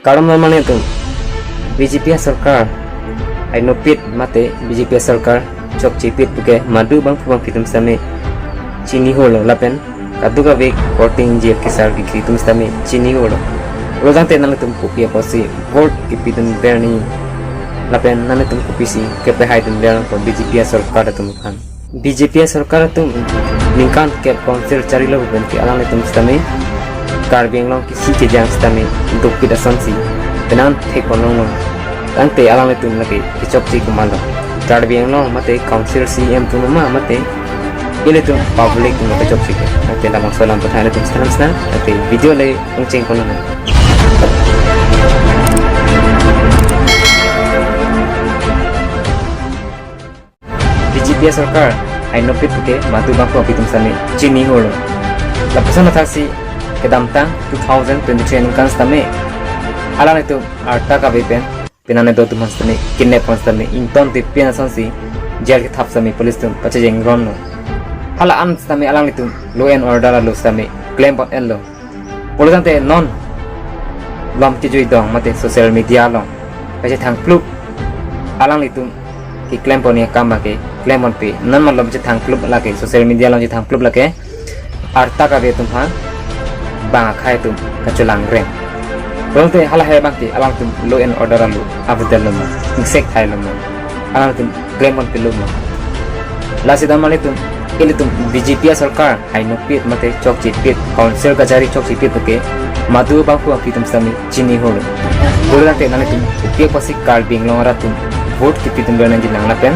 Karam namanya tu BJP सरकार ai nopit mate BJP सरकार chok chipit puke madu bang pitum same chini holo lapen kaduga vek voting jeb ke sar ki tum same chini holo rozante nang tum kopia posi vote ki pitum berni lapen nang tum kopisi ke pe haidun ber ko BJP सरकार tum kan BJP सरकार tum ningkan ke council cari lo ben ki alang tum same karbeng long ki si ke jang same duk pida sansi tenan thek long long ante alang tum lagi ki chok chi kumalo karbeng long mate council CM tum ma mate ile tum public tum ke chok chi ke ate lamang salam pathane tum sana ate video le ungcheng kono na BJP सरकार ai nopit puke matu bangko pitum same chini holo lapusan athasi kedamtang 2023 kan stame alang itu arta ka bepen pinane do tuman stame kidnap stame inton te pena sansi jail ke thap same police tum pache jeng ron hala am stame alang itu law and order lo stame claim bot en lo polizante non lam ki joi dong mate social media lo pache thang klub alang itu ki claim poni kamba ke claim on pe nan man lom che thang klub la ke social media lo che thang klub la ke arta ka betum ha bang khai tum kaculang rem rolte hala hai bang ti alang tum law and order lo abdel lo insect hai lo alang tum claim on pe lo la sidam male tum ile tum BJP सरकार hai no pit mate chok chi pit council ka jari chok chi pit ke madu bang ko api tum sami chini holo bolante nane tum ke pasik kal bing lo ra tum vote ki pitum berna jilang la pen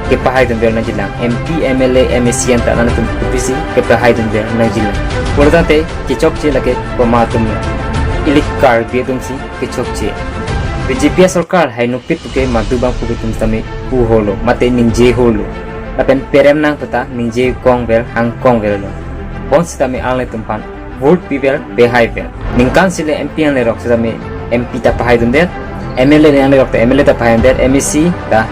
ke pahai tum berna jilang MP MLA MSC anta nane tum PC ke pahai tum berna jilang bolante ki chok chi lake pama tum ilik kar bi tum si ki chok chi BJP सरकार hai no pit ke madu bang ko tum sami pu holo mate ningje holo lapen perem nang pata ningje kong bel hang kong bel lo pon sitame alne tum pan vote pi bel behai bel ningkan sile MP an le rok sitame MP ta pahai dun det MLA ne an le rok ta MLA ta pahai det MEC ta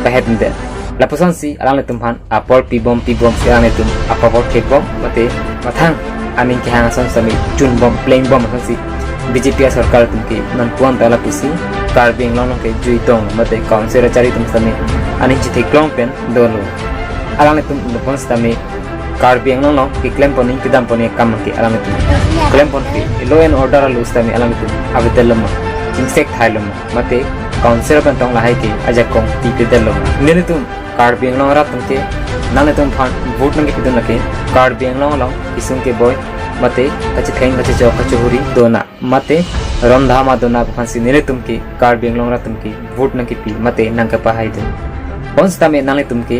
pahai dun det lapusan si alne tum pan apol pi bom si alne tum apapol ke bom mate mathang aning ke hang son sami chun bom plain bom si BJP सरकार tum ke nan puan ta la pisi karbing long ke jui tong mate council cari tum sami ani chi theklong pen dolo alang tum pon stami karbing long ke claim poni kidam poni kam ke alang tum claim pon ke law and order lu stami alang tum abdelama insect thailum mate council ban tong la hai ke aja kong ti ke delo nene tum karbing long ra tum ke nane tum phan vote nang ke pidun ke karbing long isung ke boy mate kachi theng kachi chok kachi huri dona mate rondha ma dona phansi nele tumki card benglong ra tumki vote nang ki pi mate nang ka pahai de bons tame nang tumki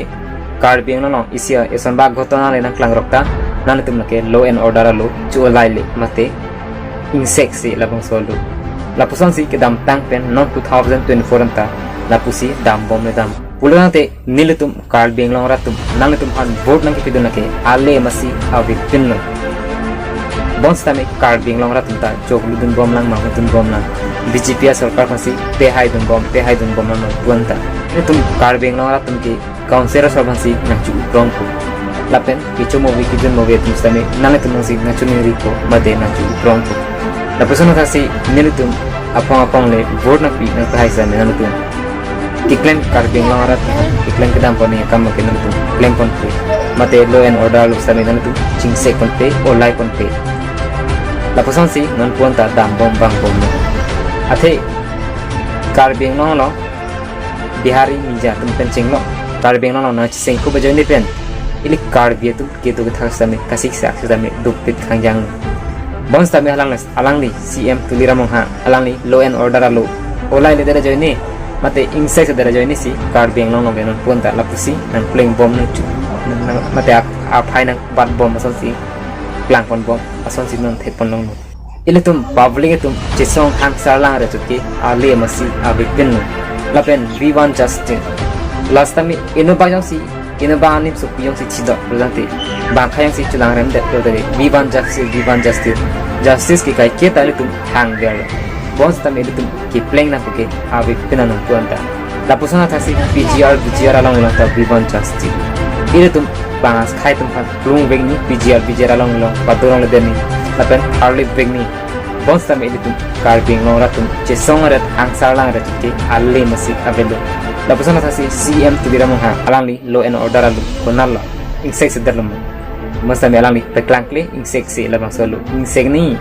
card benglong isia eson ba ghotona le nang klang rokta nang tum ke law and order lo chu lai le mate insect si labong solo lapusan si ke dam tang pen non 2024 anta lapusi dam bom le dam pulante nile tum card benglong ra tum nang tum han vote nang ki pi dona ke ale masi avi pinno bons tame card bing long ratum ta chok ludun bom lang ma hutun bom na BJP सरकार फसी पे high dun bom na tuanta tum card bing long ratum ki council sa fasi na chu prong ko lapen ki chu movie ki dun movie tum tame nang tum si na chu ni ko mate na chu prong ko la persona thasi nilitum apong le vote na pi na hai sa na tum ki claim card bing long ratum ki claim ke dam poni kam ke na tum claim pon pe mate law and order lu sa na tum ching se kon pe o lai kon pe lapusan si non puanta dam bom bang bom athe karbeng no lo bihari mija tum pencing lo karbeng no na sing ko bajo ni pen ili karbi tu ke tu thak same kasik sak same dup pit khangjang bons tame alang ni CM tuliramong ha alang ni law and order lo olai le dera joini mate insect dera joini si karbeng no benon puanta lapusi nan playing bom ni mate a phai nang bat bom asan si plang pon bom ason si non thepon long ile tum public tum chisong khang sarlang re tuki ale masi abipin lapen v1 justin last time inoba yang si inoba anim so piyong si chido presente bang khayang si chulang rem de dere v1 justice ki kai ke tale tum hang der bons tame ile tum ki playing na puke abipin na tuanta lapusana thasi BGR along la ta v1 justice ile tum bangas khai tum plung vegni BGR along lo paturong le deni lapen early vegni bons tami itu karbing long ratum jesong rat angsar lang rat ke alle masih avelo la pusana thasi CM tu dira mongha alangli law and order alu konalla insek sedalam masa me alangli peklangkle insek se la bangsolo insek ni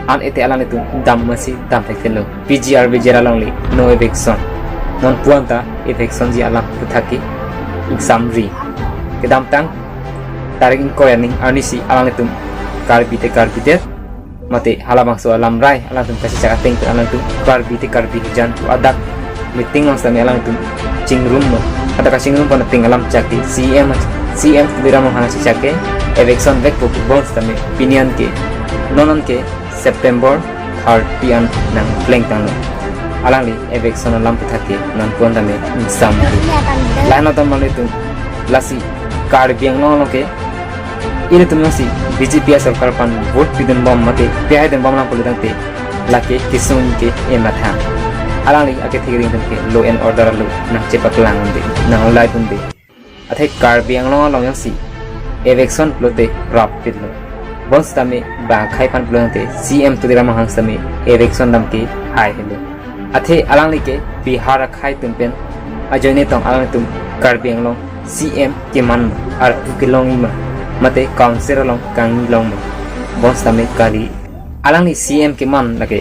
an ete alangli tu dam masih dam thekelo PGR bejera alangli no eviction non puanta eviction ji alang puthaki exam ri kedam tang tarik inquiring arnisi alangli tu karbite mate halabang so alam rai alam tu kasih cakap teng alam tu karbi jan tu adak meeting lang sa alam tu ching room no ada kasing room pon ting alam caki CM bira mo hang cake eviction back po bonds tami pinian ke nonon ke September 30 nang plank tang alang li eviction alam puthake non pon tami sam lain atam male tu lasi karbi ang no ke ini tu masih BJP सरकार pan vote pidun bom mate pihai dan bom lang pulutan te laki kisun ke ematha alang li ake thiring tan ke law and order lu nang cepak lang unde nang lai unde athai karbiang long yang si eviction plote rap pitlo bons tame ba khai pan plote CM tu dira mahang same eviction dam ke hai helo athai alang li ke bihar khai tumpen ajone tong alang tum karbiang long CM ke man ar ke long ima mate council long kangi long me bons tame kali alang ni CM ke man lage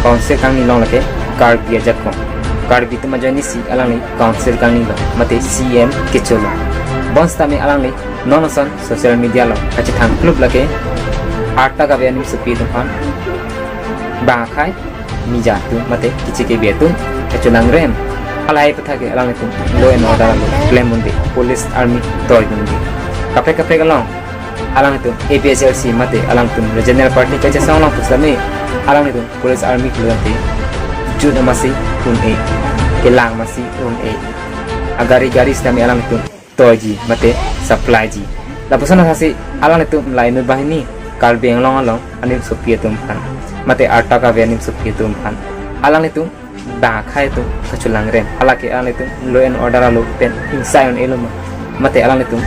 council kangi long lage card dia jakko card bitu majani si alang ni council kangi long mate CM ke cholo bons tame alang ni nonoson social media long ache thang club lage 8 taka be ani supi tuhan ba khai mija tu mate kichi ke betu keculang rem alai pathake alang ni tu law and order lo claim mundi police army toy mundi kape galong alang itu APSLC mate alang tu regional party kaca song lang pusame alang itu police army kulante jud masih un e kelang masih un e agari stami alang itu toji mate supply ji la pusana hasi alang itu line bahini kalbeng long anim supie tumpan mate arta ka venim supie tumpan alang itu ba khai tu kaculang rem alake alang itu law and order lo pen inside on eloma mate alang itu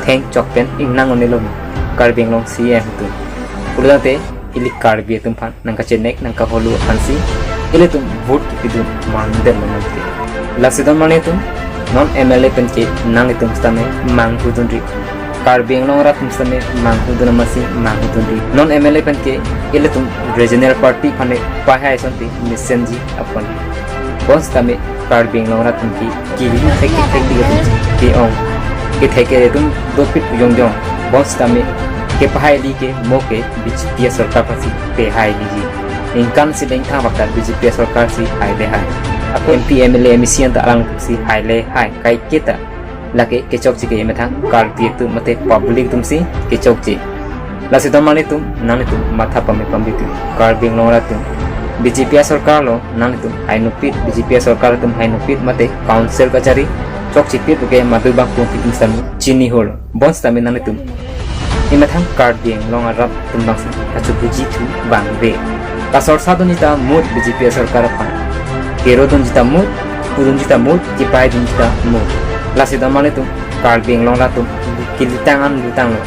Thank Chokpen ingnang onelom karbing long CM tu ulate ili karbi tumpan nangka chenek nangka holu fansi ile tum vote kipidu mandel manante lasidon mane tum non MLA pen ke nang itum stame mang hudunri karbing long rat tum stame mang hudun masi mang hudunri non MLA pen ke ile tum regional party phane pahai santi missenji apon bon stame karbing long rat tum ki thek ke ong ke theke tum dopit yong bos tame ke pahai li ke moke BJP sarkar pasi pe hai li ji ingkan si deng thang bakta BJP sarkar si hai le hai aku MP MLA MEC anta alang si hai le hai kai kita lake ke chok chi ke methang kar pi tu mate public tum si ke chok chi la si domani tum nani tum matha pame pambi tu kar bing nora tum BJP sarkar lo nani tum hai no pit BJP sarkar tum hai no pit mate council kachari chok chipit ke madu bang pung piting sam chini hol bons tamin nang tum imathang card ding long arap tum bang sa kachu buji tu bang be kasor sadon jita mut BJP sarkar pa kero don jita mut udon jita mut kipai don jita mut lasi damane tum card ding long ratum kilitangan lutang lo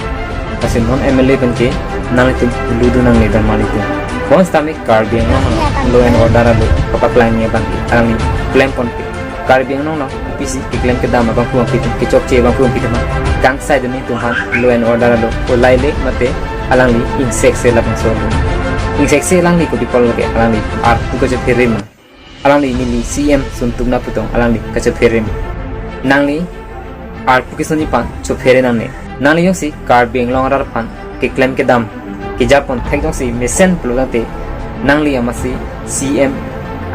kasin non MLA ban ke nang tum ludu nang ne damane tum bons tamin card ding long law and order lo papaklan ni bang arang plan pon karbing nong PC iklan ke dama bang puang pitum ke chok che bang puang pitum kang sai deni tuhan law and order lo olai le mate alang li insect se la bang so insect se lang li ko dipol ke alang li ar tu ko je ferim alang li ni CM suntum na putong alang li ka je ferim nang li ar pu ke soni pan cho fere nang ne nang li yosi karbing long rar pan ke claim ke dam ke japon thek dong si mesen plugate nang li amasi CM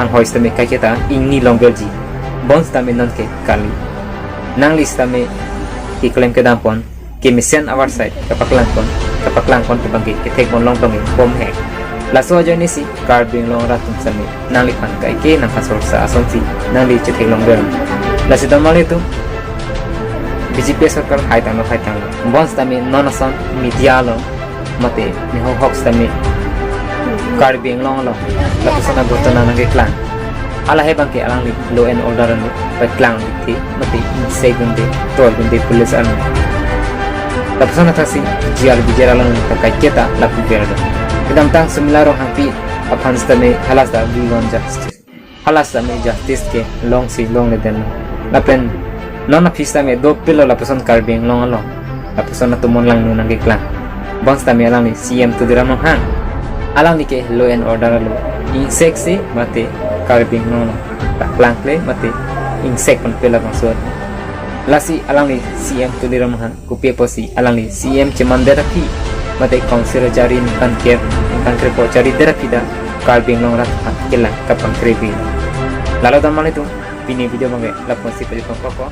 ang hoiste me kai kita ingni longer ji bons tame non ke kali nang list tame ki claim ke dampon ki mission our side kapaklang kon ke bangki ke thek bon long tong bom he la so jo ni si karbing long ratum sami nang li pan kai ke nang kasor sa asonsi nang li che thek long ber la si damale tu BJP sarkar hai tang bons tame non ason media lo mate ni ho hox tame karbing long lo la sana gotana nang ke klan ala he bangke alang li law and order no pa klang ti mati insay gunde tol gunde police an tapos na tasi GR bijara lang ta kai kita la pugera kadang tang sumilaro hang pi अपन तमे हलासा begin justice हलासा में justice के long si long le den lapen non office tame do pilo la person karbing long long la person na tumon lang nunang ke klang bons tame alang ni CM tu diram no hang alang ni ke law and order lo insect se mate karbing long tak klang le mate insect pon pela maksud lasi alang ni CM tu diram hang kupie posi alang ni CM cemande rapi mate council jari kan krepo jari terapi da karbing long rat kelang kapang krebi lalu tamal itu ini video bangke lapon si pejukon koko